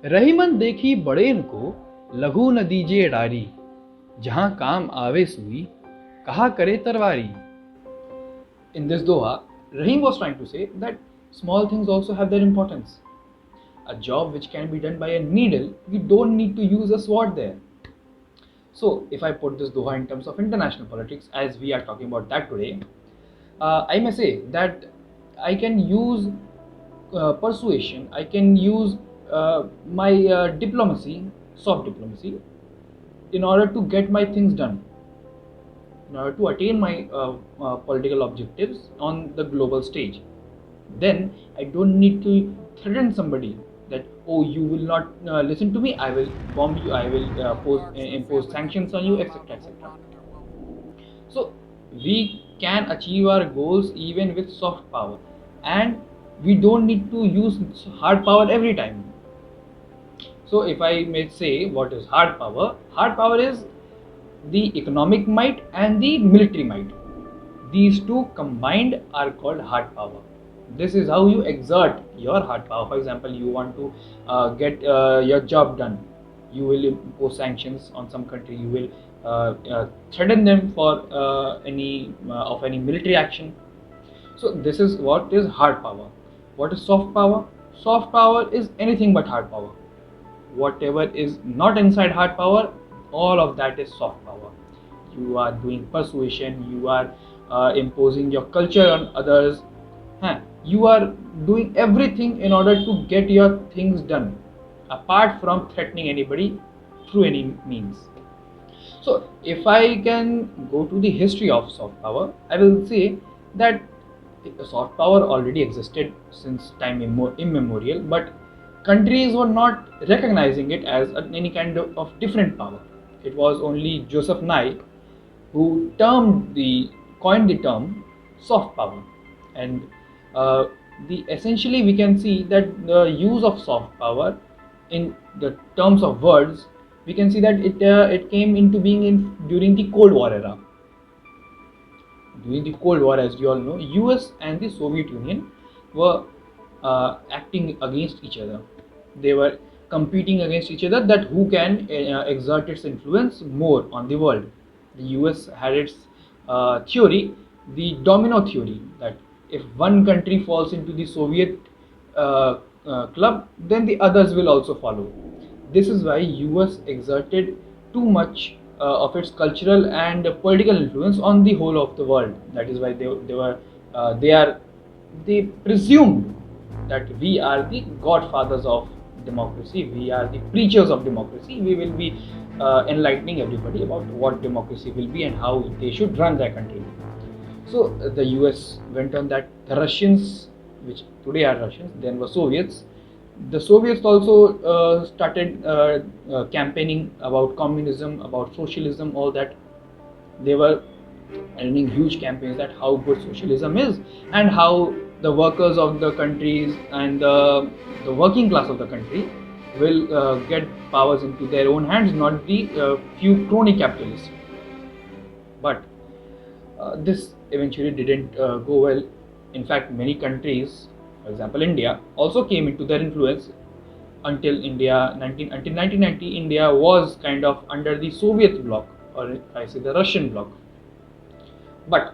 रहीमन देखी बड़ेन को लघु न दीजिए डारी, जहां काम आवे सुई कहा करे तरवारी. In this Doha, Rahim was trying to say that small things also have their importance. A job which can be done by a needle, you don't need to use a sword there. So, if I put this Doha in terms of international politics, as we are talking about that today, I may say that I can use persuasion, I can use my diplomacy, soft diplomacy, in order to get my things done, in order to attain my political objectives on the global stage. Then I don't need to threaten somebody that, oh, you will not listen to me, I will bomb you, I will impose sanctions on you, etc. etc. So we can achieve our goals even with soft power, and we don't need to use hard power every time. So if I may say what is hard power is the economic might and the military might. These two combined are called hard power. This is how you exert your hard power. For example, you want to get your job done. You will impose sanctions on some country. You will threaten them for any military action. So this is what is hard power. What is soft power? Soft power is anything but hard power. Whatever is not inside hard power, all of that is soft power. You are doing persuasion, you are imposing your culture on others, you are doing everything in order to get your things done, apart from threatening anybody through any means. So if I can go to the history of soft power, I will say that soft power already existed since time immemorial, but countries were not recognizing it as any kind of different power. It was only Joseph Nye who coined the term soft power, and the essentially we can see that the use of soft power in the terms of words, we can see that it came into being during the Cold War era. During the Cold War, as you all know, US and the Soviet Union were acting against each other. They were competing against each other that who can exert its influence more on the world. The US had its theory, the domino theory, that if one country falls into the Soviet club, then the others will also follow. This is why US exerted too much of its cultural and political influence on the whole of the world. That is why they presumed that we are the godfathers of democracy, we are the preachers of democracy, we will be enlightening everybody about what democracy will be and how they should run their country. So the US went on that. The Russians, which today are Russians, then were Soviets, the Soviets also started campaigning about communism, about socialism, all that. They were running huge campaigns that how good socialism is and how the workers of the countries and the working class of the country will get powers into their own hands, not the few crony capitalists. But this eventually didn't go well. In fact, many countries, for example India, also came into their influence until 1990. India was kind of under the Soviet bloc, or if I say the Russian bloc. But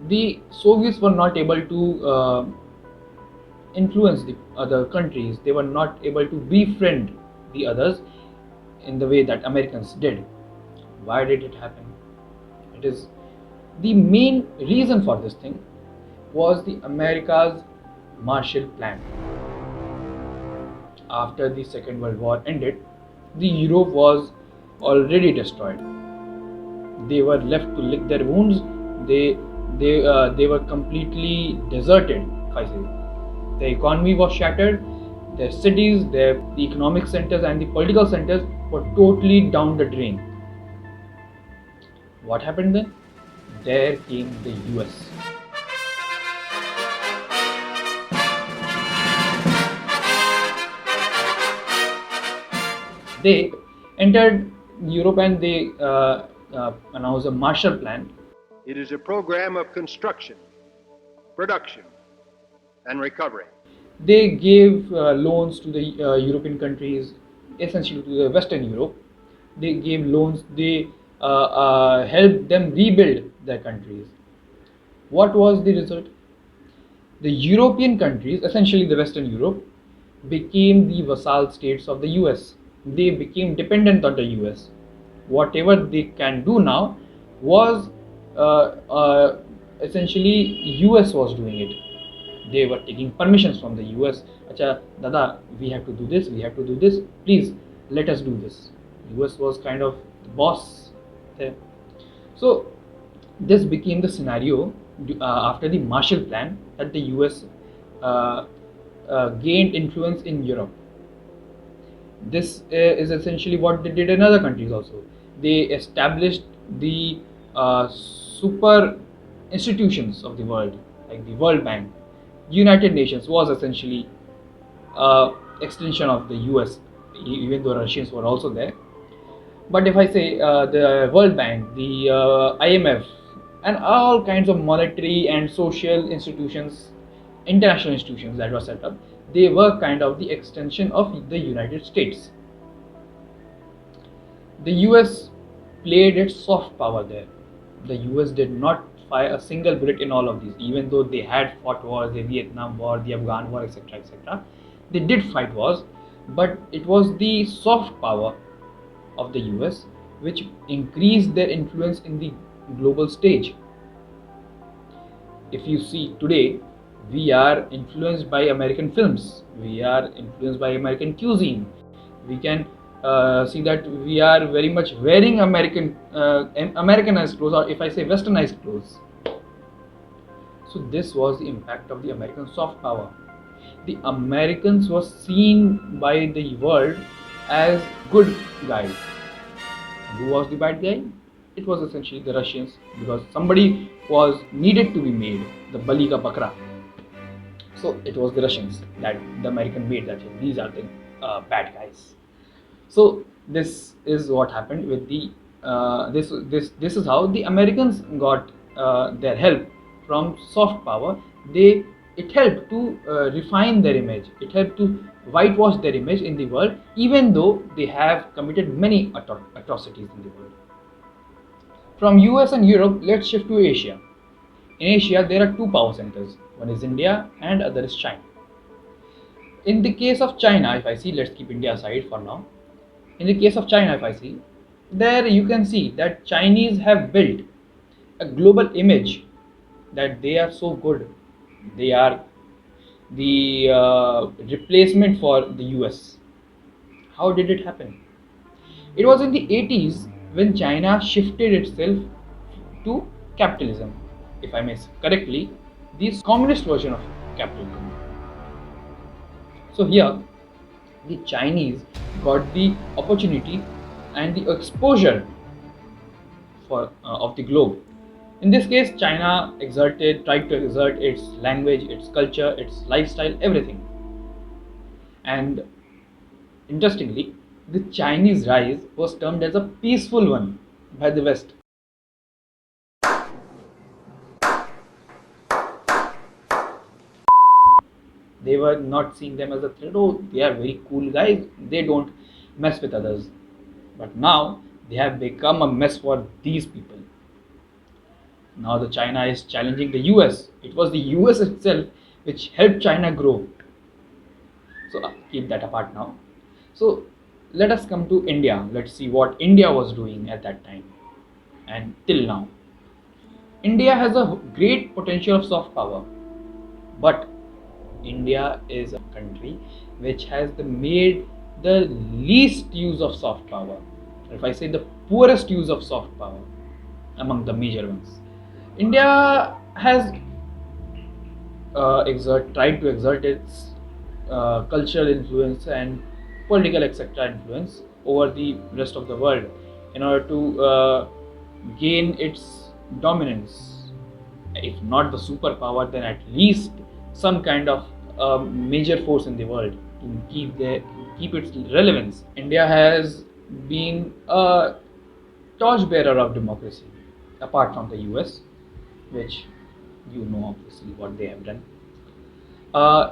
the Soviets were not able to influence the other countries. They were not able to befriend the others in the way that Americans did. Why did it happen? It is the main reason for this thing was the America's Marshall Plan. After the Second World War ended, the Europe was already destroyed. They were left to lick their wounds. They were completely deserted, if I say. The economy was shattered. Their cities, the economic centers and the political centers were totally down the drain. What happened then? There came the US. They entered Europe and they announced a Marshall Plan. It is a program of construction, production, and recovery. They gave loans to the European countries, essentially to the Western Europe. They gave loans, they helped them rebuild their countries. What was the result? The European countries, essentially the Western Europe, became the vassal states of the US. They became dependent on the US. Whatever they can do now was essentially US was doing it. They were taking permissions from the US. Acha, Dada, we have to do this, we have to do this, please let us do this. US was kind of the boss there. So this became the scenario after the Marshall Plan that the US uh, gained influence in Europe. This is essentially what they did in other countries also. They established the super institutions of the world, like the World Bank. United Nations was essentially extension of the US, even though Russians were also there. But if I say the World Bank, the IMF, and all kinds of monetary and social institutions, international institutions that were set up, they were kind of the extension of the United States. The US played its soft power there. The US did not fire a single bullet in all of these, even though they had fought wars, the Vietnam War, the Afghan War, etc. etc. They did fight wars, but it was the soft power of the US which increased their influence in the global stage. If you see today, we are influenced by American films, we are influenced by American cuisine. We can see that we are very much wearing Americanized clothes, or if I say westernized clothes. So this was the impact of the American soft power. The Americans were seen by the world as good guys. Who was the bad guy? It was essentially the Russians, because somebody was needed to be made, the Bali ka Bakra. So it was the Russians that the American made, that these are the bad guys. So this is what happened with the this is how the Americans got their help from soft power. It helped to refine their image. It helped to whitewash their image in the world, even though they have committed many atrocities in the world. From US and Europe, let's shift to Asia. In Asia, there are two power centers. One is India and other is China. In the case of China, if I see, let's keep India aside for now. In the case of China, if I see, there you can see that Chinese have built a global image that they are so good. They are the replacement for the US. How did it happen? It was in the 80s when China shifted itself to capitalism, if I may say correctly, the communist version of capitalism. So here, the Chinese got the opportunity and the exposure for of the globe. In this case, China tried to exert its language, its culture, its lifestyle, everything. And interestingly, the Chinese rise was termed as a peaceful one by the West. They were not seeing them as a threat. Oh, they are very cool guys. They don't mess with others. But now they have become a mess for these people. Now the China is challenging the US. It was the US itself which helped China grow. So keep that apart now. So let us come to India. Let's see what India was doing at that time and till now. India has a great potential of soft power, but India is a country which has made the least use of soft power. If I say the poorest use of soft power among the major ones. India has tried to exert its cultural influence and political etc. influence over the rest of the world in order to gain its dominance. If not the superpower, then at least some kind of major force in the world to keep its relevance. India has been a torchbearer of democracy, apart from the US, which you know obviously what they have done.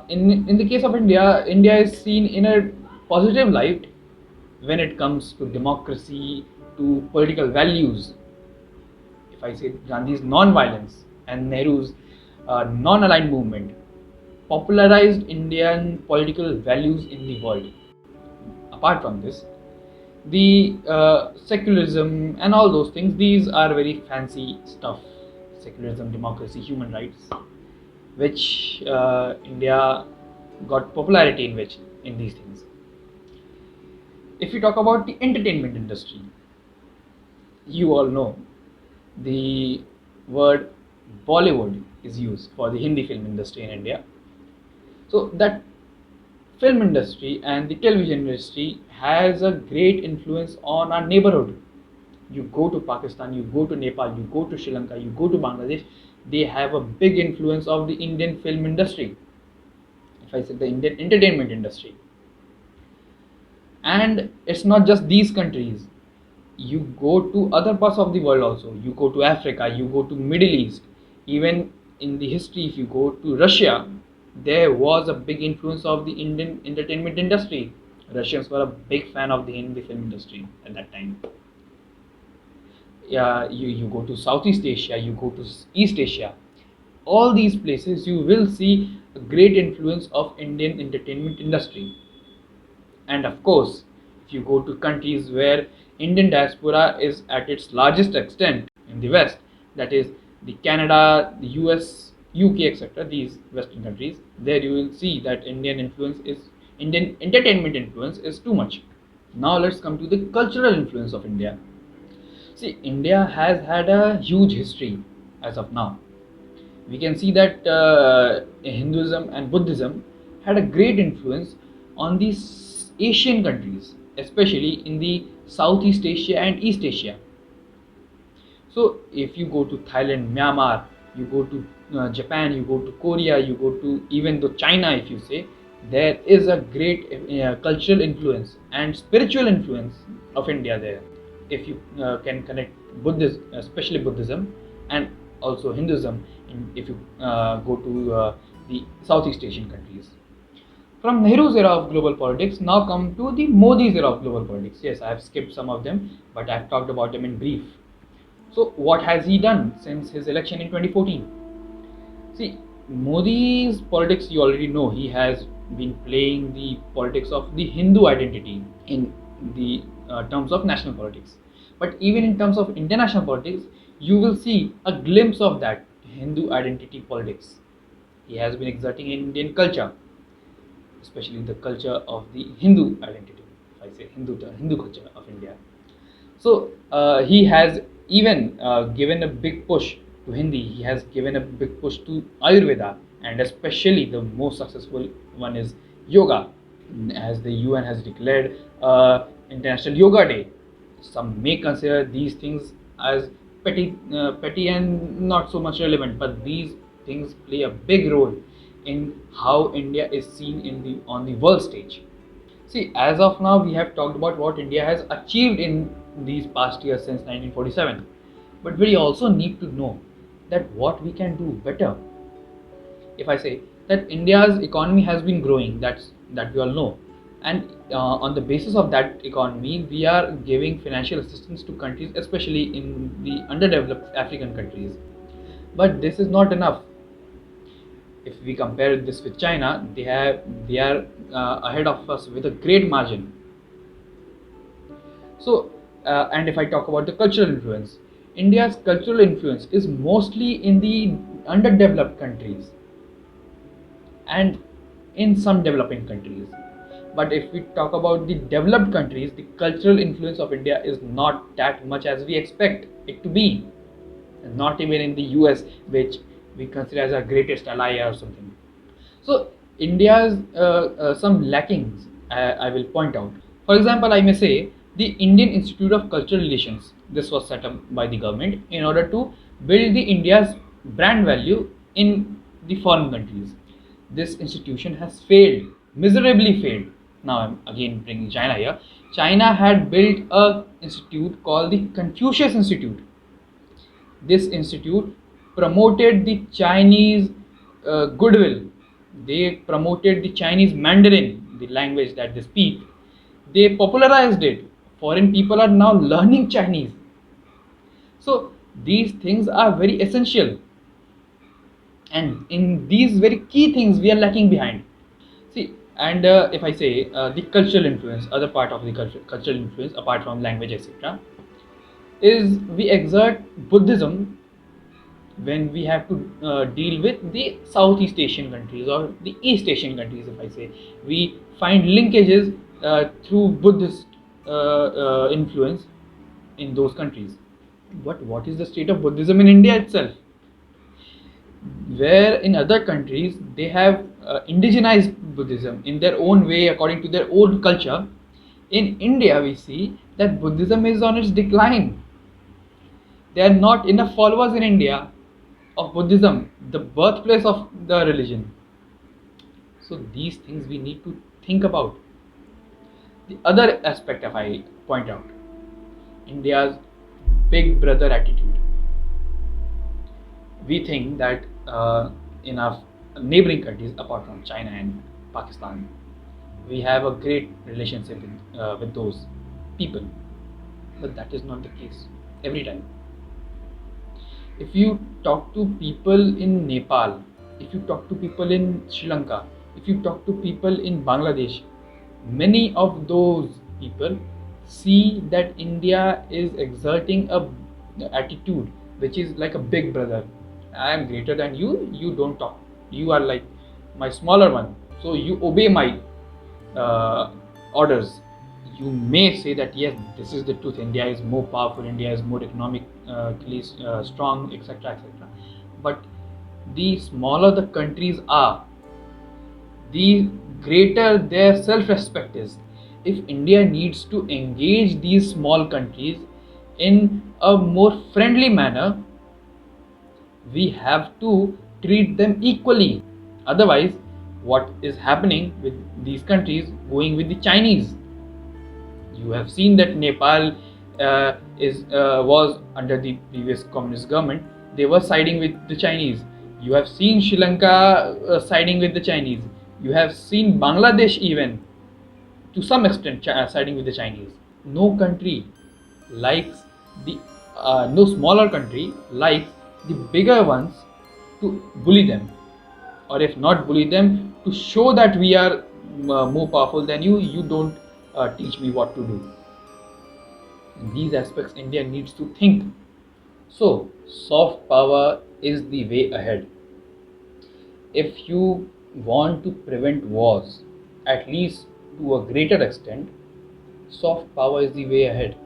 In the case of India, India is seen in a positive light when it comes to democracy, to political values. If I say Gandhi's non-violence and Nehru's non-aligned movement popularized Indian political values in the world. Apart from this, the secularism and all those things, these are very fancy stuff. Secularism, democracy, human rights, which India got popularity in which in these things. If you talk about the entertainment industry, you all know the word Bollywood is used for the Hindi film industry in India. So that film industry and the television industry has a great influence on our neighborhood. You go to Pakistan, you go to Nepal, you go to Sri Lanka, you go to Bangladesh, they have a big influence of the Indian film industry. If I say the Indian entertainment industry. And it's not just these countries. You go to other parts of the world also. You go to Africa, you go to Middle East. Even in the history, if you go to Russia, there was a big influence of the Indian entertainment industry. Russians were a big fan of the Hindi film industry at that time. Yeah, you go to Southeast Asia, you go to East Asia. All these places you will see a great influence of Indian entertainment industry. And of course, if you go to countries where Indian diaspora is at its largest extent in the West, that is the Canada, the US, UK, etc., these Western countries, there you will see that Indian entertainment influence is too much. Now let's come to the cultural influence of India. See, India has had a huge history as of now. We can see that Hinduism and Buddhism had a great influence on these Asian countries, especially in the Southeast Asia and East Asia. So, if you go to Thailand, Myanmar, you go to Japan, you go to Korea, you go to even to China, if you say, there is a great cultural influence and spiritual influence of India there. If you can connect Buddhism, especially Buddhism, and also Hinduism, if you go to the Southeast Asian countries. From Nehru's era of global politics, now come to the Modi's era of global politics. Yes, I have skipped some of them, but I have talked about them in brief. So, what has he done since his election in 2014? See, Modi's politics, you already know, he has been playing the politics of the Hindu identity in the terms of national politics. But even in terms of international politics, you will see a glimpse of that Hindu identity politics. He has been exerting in Indian culture, especially the culture of the Hindu identity. If I say Hindu culture of India. So he has even given a big push to Hindi. He has given a big push to Ayurveda, and especially the most successful one is yoga, as the UN has declared International Yoga Day. Some may consider these things as petty and not so much relevant, but these things play a big role in how India is seen on the world stage. See, as of now, we have talked about what India has achieved in these past years since 1947, but we also need to know that what we can do better. If I say that India's economy has been growing, that we all know, and on the basis of that economy, we are giving financial assistance to countries, especially in the underdeveloped African countries. But this is not enough. If we compare this with China, they are ahead of us with a great margin. So, and if I talk about the cultural influence, India's cultural influence is mostly in the underdeveloped countries and in some developing countries. But if we talk about the developed countries, the cultural influence of India is not that much as we expect it to be. Not even in the US, which we consider as our greatest ally or something. So India's some lackings I will point out. For example, I may say the Indian Institute of Cultural Relations. This was set up by the government in order to build the India's brand value in the foreign countries. This institution has failed, miserably failed. Now I'm again bringing China here. China had built a institute called the Confucius Institute. This institute promoted the Chinese goodwill They promoted the Chinese Mandarin, the language that they speak. They popularized it. Foreign people are now learning Chinese. So these things are very essential. And in these very key things, we are lacking behind. See, and if I say the cultural influence, other part of the cultural influence apart from language, etc., is we exert Buddhism when we have to deal with the Southeast Asian countries or the East Asian countries. If I say, we find linkages through Buddhist influence in those countries. But what is the state of Buddhism in India itself? Where in other countries they have indigenized Buddhism in their own way according to their own culture, in India we see that Buddhism is on its decline. There are not enough followers in India of Buddhism, the birthplace of the religion. So these things we need to think about. The other aspect, if I point out, India's big brother attitude. We think that in our neighboring countries, apart from China and Pakistan, we have a great relationship with those people. But that is not the case every time. If you talk to people in Nepal, if you talk to people in Sri Lanka, if you talk to people in Bangladesh, many of those people see that India is exerting a attitude which is like a big brother. I am greater than you, you don't talk. You are like my smaller one, so you obey my orders. You may say that yes, this is the truth. India is more powerful, India is more economically strong, etc., etc. But the smaller the countries are, the greater their self-respect is. If India needs to engage these small countries in a more friendly manner, we have to treat them equally. Otherwise, what is happening with these countries going with the Chinese? You have seen that Nepal was under the previous communist government. They were siding with the Chinese. You have seen Sri Lanka siding with the Chinese. You have seen Bangladesh even to some extent siding with the Chinese. No country likes the no smaller country likes the bigger ones to bully them, or if not bully them, to show that we are more powerful than you. You don't teach me what to do. In these aspects, India needs to think. So, soft power is the way ahead. If you want to prevent wars, at least to a greater extent, soft power is the way ahead.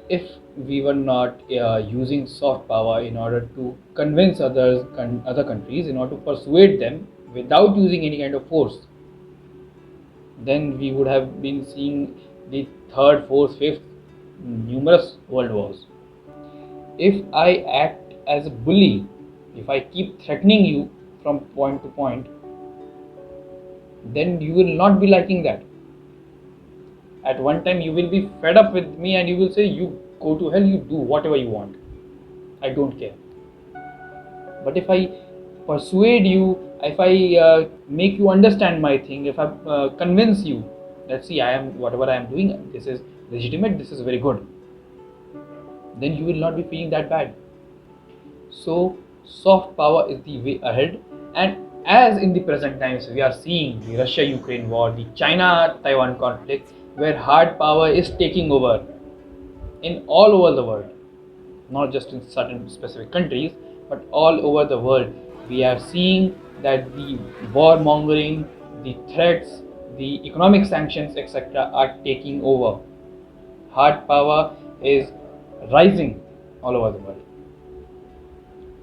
If we were not using soft power in order to convince other countries, in order to persuade them without using any kind of force, then we would have been seeing the third, fourth, fifth, numerous world wars. If I act as a bully, if I keep threatening you from point to point, then you will not be liking that. At one time you will be fed up with me and you will say, you go to hell, you do whatever you want, I don't care. But if I persuade you, if I make you understand my thing, if I convince you that see, I am whatever I am doing, this is legitimate, this is very good, then you will not be feeling that bad. So soft power is the way ahead. And as in the present times we are seeing the Russia-Ukraine war, the China-Taiwan conflict, where hard power is taking over in all over the world, not just in certain specific countries, but all over the world. We are seeing that the warmongering, the threats, the economic sanctions, etc., are taking over. Hard power is rising all over the world.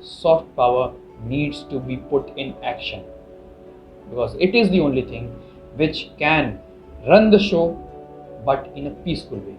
Soft power needs to be put in action, because it is the only thing which can run the show, but in a peaceful way.